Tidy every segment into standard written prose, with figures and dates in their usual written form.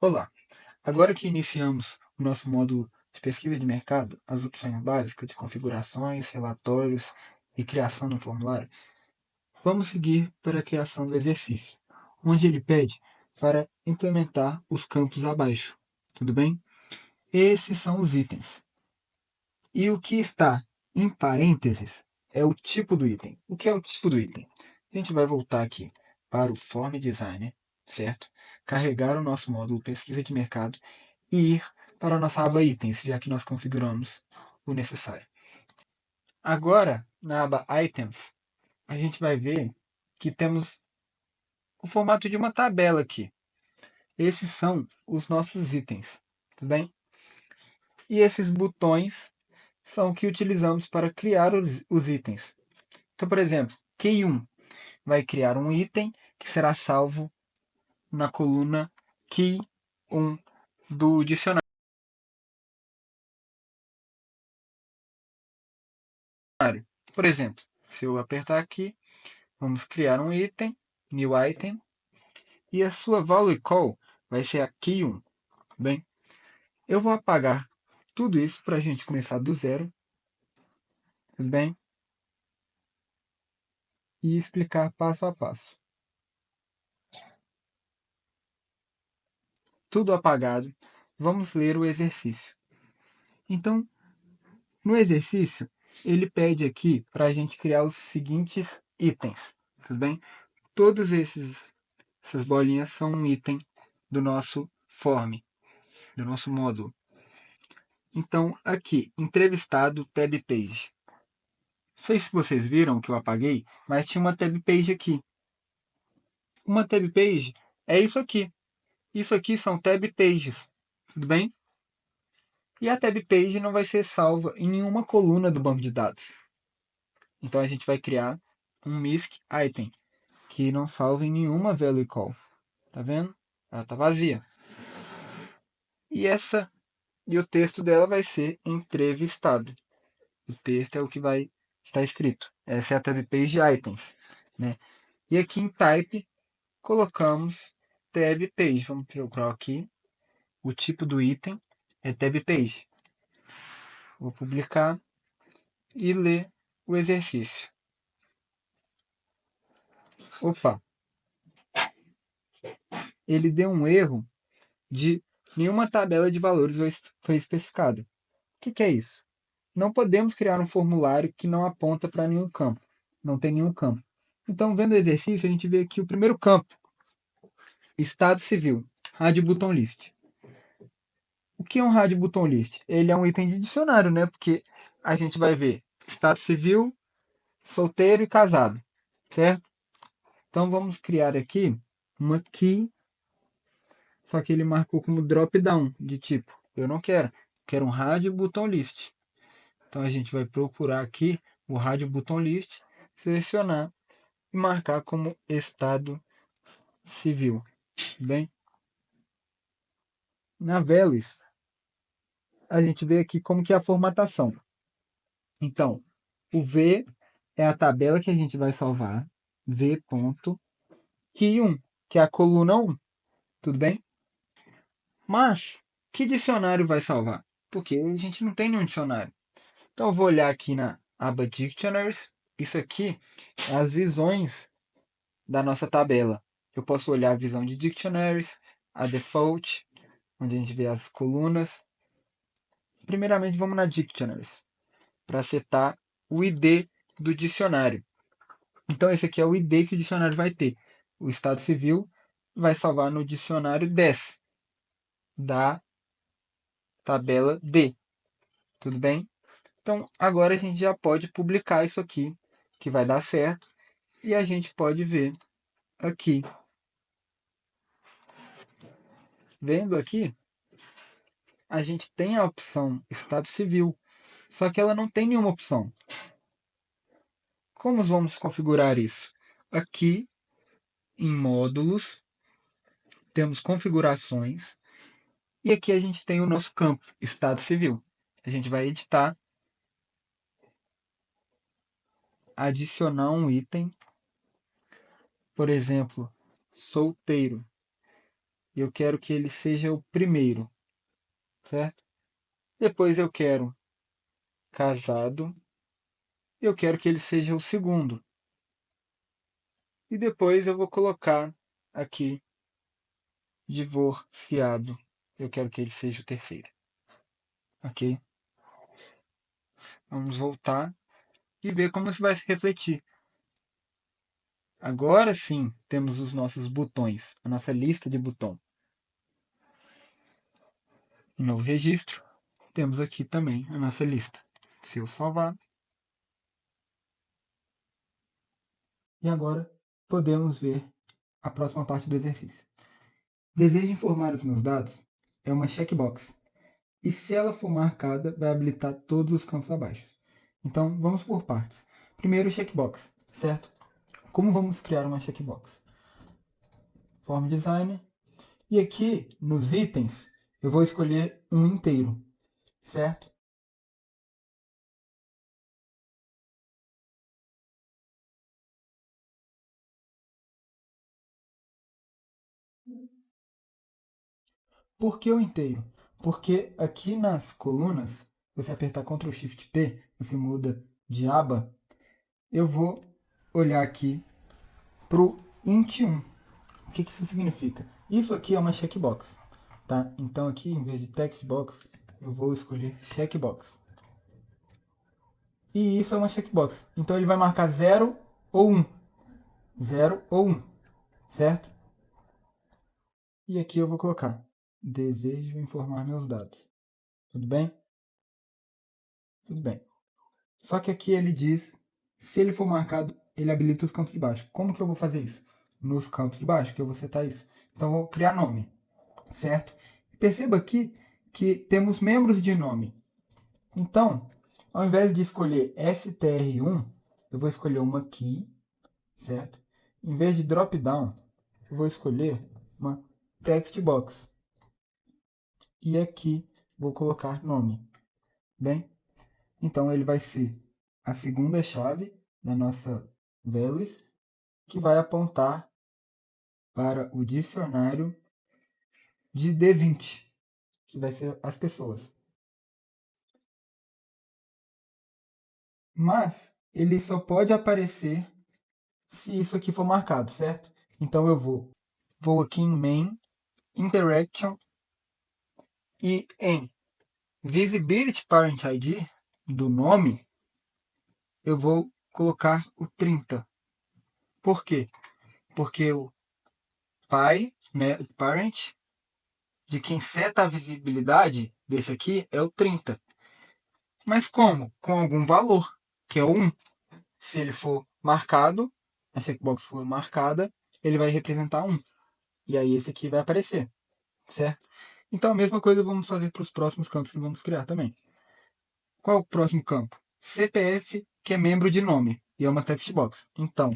Olá! Agora que iniciamos o nosso módulo de pesquisa de mercado, as opções básicas de configurações, relatórios e criação do formulário, vamos seguir para a criação do exercício, onde ele pede para implementar os campos abaixo. Tudo bem? Esses são os itens. E o que está em parênteses é o tipo do item. O que é o tipo do item? A gente vai voltar aqui para o Form Designer, certo? Carregar o nosso módulo pesquisa de mercado e ir para a nossa aba itens, já que nós configuramos o necessário. Agora, na aba items, a gente vai ver que temos o formato de uma tabela aqui. Esses são os nossos itens, tudo bem? E esses botões são o que utilizamos para criar os itens. Então, por exemplo, Key1 vai criar um item que será salvo na coluna Key1 do dicionário. Por exemplo, se eu apertar aqui, vamos criar um item, New Item, e a sua value call vai ser a Key1. Bem, eu vou apagar tudo isso para a gente começar do zero, tudo bem? E explicar passo a passo. Tudo apagado, vamos ler o exercício. Então, no exercício, ele pede aqui para a gente criar os seguintes itens, tudo bem? Todos essas bolinhas são um item do nosso form, do nosso módulo. Então, aqui, entrevistado, tab page. Não sei se vocês viram que eu apaguei, mas tinha uma tab page aqui. Uma tab page é isso aqui. Isso aqui são tab pages, tudo bem? E a tab page não vai ser salva em nenhuma coluna do banco de dados. Então a gente vai criar um misc item que não salva em nenhuma value call. Tá vendo? Ela está vazia. E o texto dela vai ser entrevistado. O texto é o que vai estar escrito. Essa é a tab page items, né? E aqui em type colocamos tab page. Vamos procurar aqui. O tipo do item é tab page. Vou publicar e ler o exercício. Opa! Ele deu um erro de nenhuma tabela de valores foi especificada. O que é isso? Não podemos criar um formulário que não aponta para nenhum campo. Não tem nenhum campo. Então, vendo o exercício, a gente vê aqui o primeiro campo. Estado civil. Rádio button list. O que é um rádio button list? Ele é um item de dicionário, né? Porque a gente vai ver estado civil, solteiro e casado. Certo? Então, vamos criar aqui uma key. Só que ele marcou como drop down de tipo. Eu não quero. Quero um rádio button list. Então a gente vai procurar aqui o rádio button list, selecionar e marcar como estado civil. Bem, na Velis, a gente vê aqui como que é a formatação. Então, o V é a tabela que a gente vai salvar, v.key1, que é a coluna 1, tudo bem? Mas, que dicionário vai salvar? Porque a gente não tem nenhum dicionário. Então, eu vou olhar aqui na aba Dictionaries. Isso aqui é as visões da nossa tabela. Eu posso olhar a visão de Dictionaries, a Default, onde a gente vê as colunas. Primeiramente, vamos na Dictionaries, para setar o ID do dicionário. Então, esse aqui é o ID que o dicionário vai ter. O Estado Civil vai salvar no dicionário 10 da tabela D. Tudo bem? Então, agora a gente já pode publicar isso aqui, que vai dar certo. E a gente pode ver aqui. Vendo aqui, a gente tem a opção Estado Civil, só que ela não tem nenhuma opção. Como vamos configurar isso? Aqui em módulos, temos configurações e aqui a gente tem o nosso campo Estado Civil. A gente vai editar, adicionar um item, por exemplo, solteiro. eu quero que ele seja o primeiro, certo? Depois eu quero casado, eu quero que ele seja o segundo. E depois eu vou colocar aqui divorciado, eu quero que ele seja o terceiro, ok? Vamos voltar e ver como isso vai se refletir. Agora sim, temos os nossos botões, a nossa lista de botão. Em novo registro, temos aqui também a nossa lista. Se eu salvar. E agora podemos ver a próxima parte do exercício. Desejo informar os meus dados? É uma checkbox. E se ela for marcada, vai habilitar todos os campos abaixo. Então, vamos por partes. Primeiro, checkbox, certo? Como vamos criar uma checkbox? Form Designer. E aqui, nos itens, eu vou escolher um inteiro, certo? Por que o inteiro? Porque aqui nas colunas, você apertar Ctrl Shift P, você muda de aba. Eu vou olhar aqui para o int 1. O que isso significa? Isso aqui é uma checkbox, tá? Então aqui, em vez de text box, eu vou escolher checkbox. E isso é uma checkbox. Então ele vai marcar 0 ou 1. 0 ou 1, certo? E aqui eu vou colocar desejo informar meus dados. Tudo bem? Tudo bem. Só que aqui ele diz, se ele for marcado, ele habilita os campos de baixo. Como que eu vou fazer isso? Nos campos de baixo, que eu vou setar isso. Então eu vou criar nome, certo? Perceba aqui que temos membros de nome. Então, ao invés de escolher str1, eu vou escolher uma key, certo? Em vez de drop down, eu vou escolher uma text box. E aqui vou colocar nome. Bem, então ele vai ser a segunda chave da nossa values, que vai apontar para o dicionário de D20, que vai ser as pessoas. Mas ele só pode aparecer se isso aqui for marcado, certo? Então eu vou aqui em Main, Interaction e em Visibility Parent ID do nome, eu vou colocar o 30. Por quê? Porque o pai, né, o parent, de quem seta a visibilidade desse aqui é o 30. Mas como? Com algum valor, que é o 1. Se ele for marcado, a checkbox for marcada, ele vai representar 1. E aí esse aqui vai aparecer, certo? Então a mesma coisa vamos fazer para os próximos campos que vamos criar também. Qual é o próximo campo? CPF, que é membro de nome, e é uma text box. Então,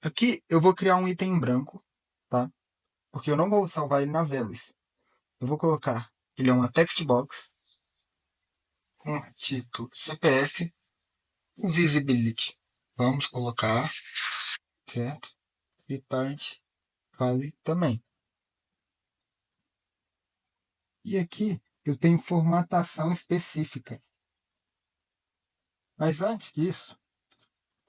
aqui eu vou criar um item em branco, tá? Porque eu não vou salvar ele na Values. Eu vou colocar, ele é uma text box, com título CPF, visibility. Vamos colocar, certo? E parent value também. E aqui eu tenho formatação específica. Mas antes disso,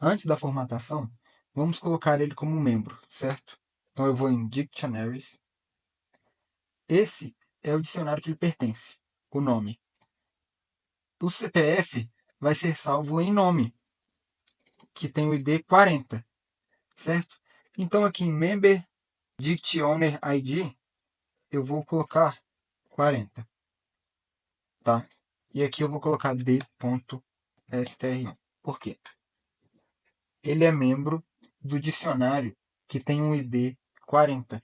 antes da formatação, vamos colocar ele como membro, certo? Então eu vou em Dictionaries. Esse é o dicionário que ele pertence, o nome. O CPF vai ser salvo em nome, que tem o ID 40, certo? Então aqui em Member Dictionary ID, eu vou colocar 40, tá? E aqui eu vou colocar d.str1. Por quê? Ele é membro do dicionário que tem um ID 40.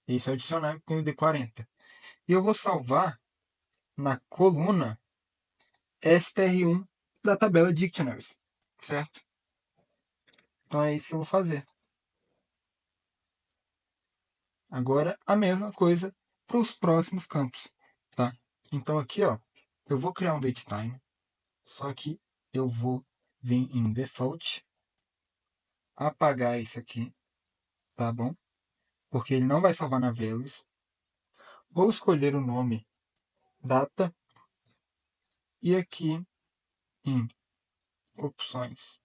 Esse é o dicionário que tem o ID 40. E eu vou salvar na coluna str1 da tabela Dictionaries, certo? Então é isso que eu vou fazer. Agora a mesma coisa para os próximos campos, tá? Então aqui, ó, eu vou criar um datetime, só que eu vou vir em default, apagar esse aqui, tá bom? Porque ele não vai salvar na Values. Vou escolher o nome data e aqui em opções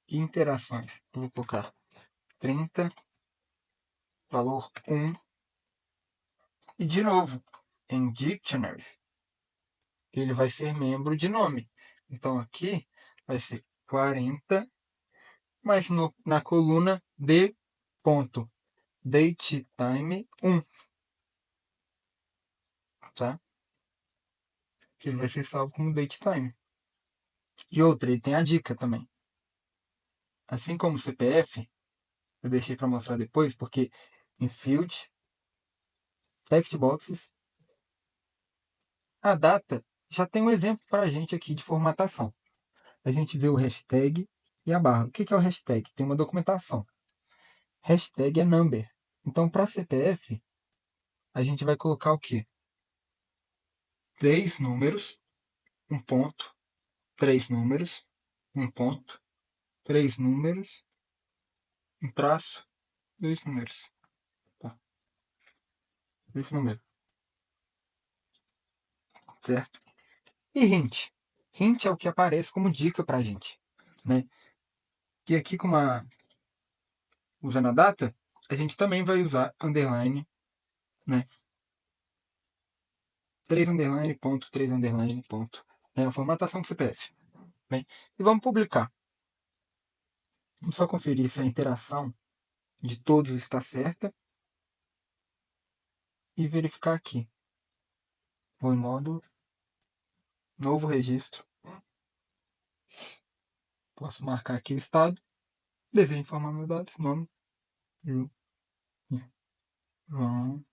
e interações eu vou colocar 30, valor 1 e de novo em dictionaries ele vai ser membro de nome. Então aqui vai ser 40, mas na coluna de ponto date time 1, tá? Que ele vai ser salvo como date time. E outra, ele tem a dica também. Assim como o CPF, eu deixei para mostrar depois, porque em field, text boxes, a data já tem um exemplo para a gente aqui de formatação. A gente vê o hashtag e a barra. O que é o hashtag? Tem uma documentação. Hashtag é number. Então, para CPF, a gente vai colocar o quê? 3 números, um ponto, 3 números, um ponto, 3 números, um traço, 2 números. Tá? 2 números, certo? E hint. Hint é o que aparece como dica para a gente, né? E aqui, usando a data, a gente também vai usar underline, né? 3 underline, ponto, 3 underline, ponto. É a formatação do CPF. Bem, e vamos publicar. Vamos só conferir se a interação de todos está certa e verificar aqui. Vou em modo novo registro. Posso marcar aqui o estado. Desenho informar meus dados. Nome. João.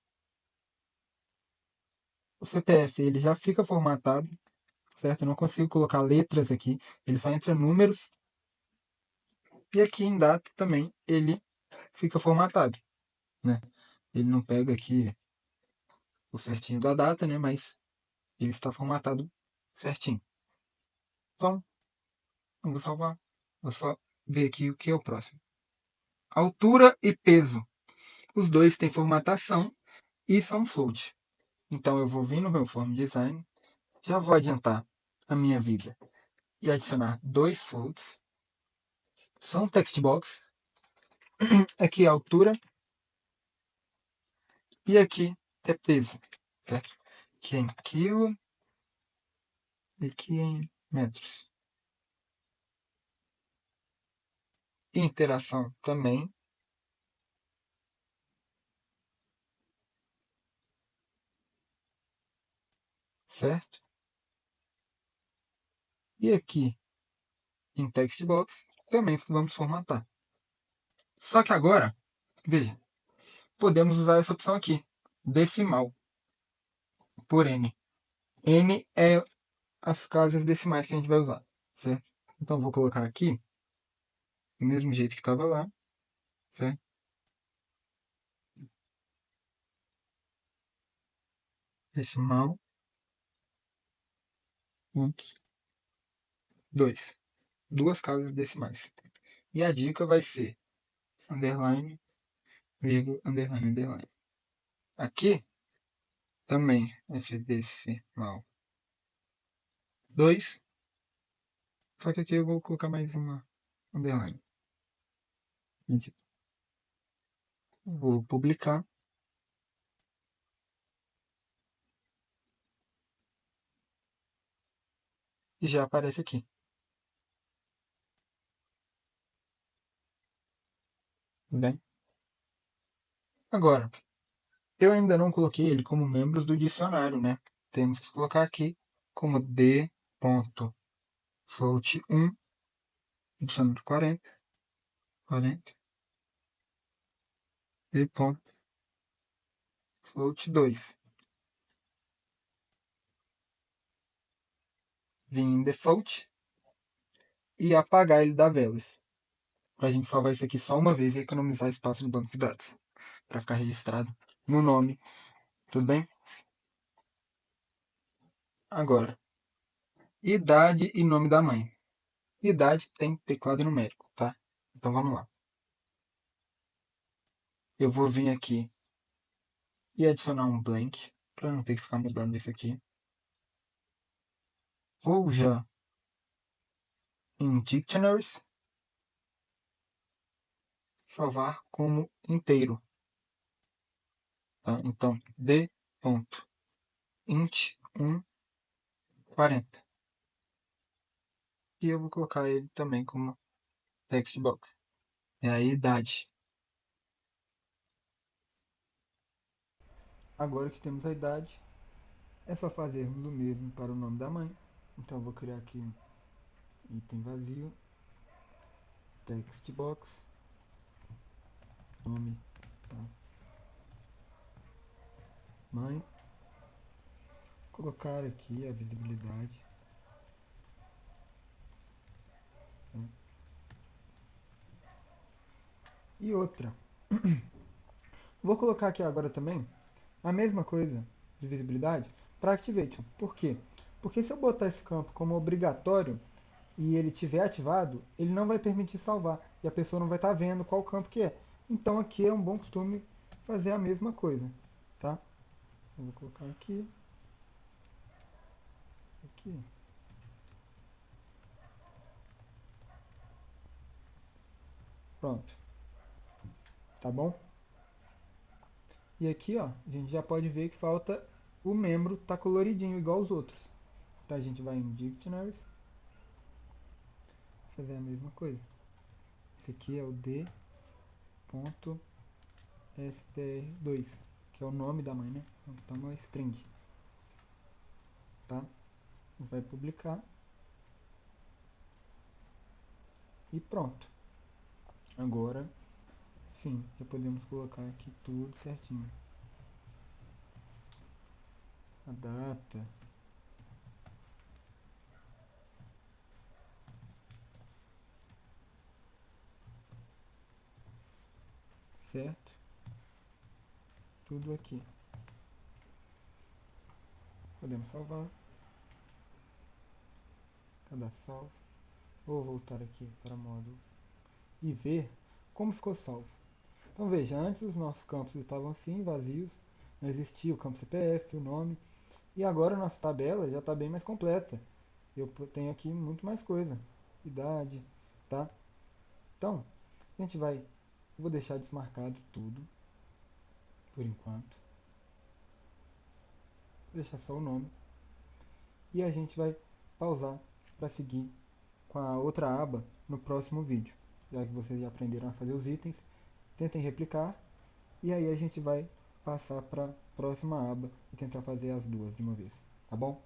O CPF ele já fica formatado, certo? Eu não consigo colocar letras aqui. Ele só entra números. E aqui em data também ele fica formatado, né? Ele não pega aqui o certinho da data, né? Mas ele está formatado certinho. Então, eu vou salvar. Vou só ver aqui o que é o próximo. Altura e peso. Os dois têm formatação e são float. Então eu vou vir no meu form design, já vou adiantar a minha vida e adicionar 2 floats. São text box. Aqui é altura e aqui é peso. Certo? Aqui é em quilo e aqui é em metros. Interação também. Certo? E aqui em text box também vamos formatar. Só que agora, veja, podemos usar essa opção aqui, decimal por n. N é as casas decimais que a gente vai usar, certo? Então vou colocar aqui do mesmo jeito que estava lá, certo? Decimal 2. Duas casas decimais. E a dica vai ser underline, vírgula, underline, underline. Aqui também vai ser decimal 2. Só que aqui eu vou colocar mais uma underline. Vou publicar. E já aparece aqui. Bem? Agora, eu ainda não coloquei ele como membros do dicionário, né? Temos que colocar aqui como d.float1, dicionário 40, 40, d.float2. Vim em default e apagar ele da velas. Para a gente salvar isso aqui só uma vez e economizar espaço no banco de dados. Para ficar registrado no nome. Tudo bem? Agora, idade e nome da mãe. Idade tem teclado numérico, tá? Então vamos lá. Eu vou vir aqui e adicionar um blank. para não ter que ficar mudando isso aqui. Ou já em Dictionaries, salvar como inteiro. Tá? Então, d.int140. E eu vou colocar ele também como text box. É a idade. Agora que temos a idade, é só fazermos o mesmo para o nome da mãe. Então eu vou criar aqui um item vazio, text box, nome da mãe, colocar aqui a visibilidade, né? E outra, vou colocar aqui agora também a mesma coisa de visibilidade para Activation. Por quê? Porque se eu botar esse campo como obrigatório e ele tiver ativado, ele não vai permitir salvar e a pessoa não vai estar vendo qual campo que é. Então aqui é um bom costume fazer a mesma coisa, tá? Eu vou colocar aqui, aqui. Pronto, tá bom? E aqui, ó, a gente já pode ver que falta o membro tá coloridinho igual os outros. Então a gente vai em Dictionaries, fazer a mesma coisa. Esse aqui é o d.str2, que é o nome da mãe, né? Então é uma string, tá? Vai publicar e pronto. Agora sim, já podemos colocar aqui tudo certinho. A data, certo? Tudo aqui. Podemos salvar. Cadastro salvo. Vou voltar aqui para módulos e ver como ficou salvo. Então veja, antes os nossos campos estavam assim, vazios, não existia o campo CPF, o nome, e agora a nossa tabela já está bem mais completa. Eu tenho aqui muito mais coisa, idade, tá? Então, a gente vai, vou deixar desmarcado tudo, por enquanto, vou deixar só o nome, e a gente vai pausar para seguir com a outra aba no próximo vídeo. Já que vocês já aprenderam a fazer os itens, tentem replicar e aí a gente vai passar para a próxima aba e tentar fazer as duas de uma vez, tá bom?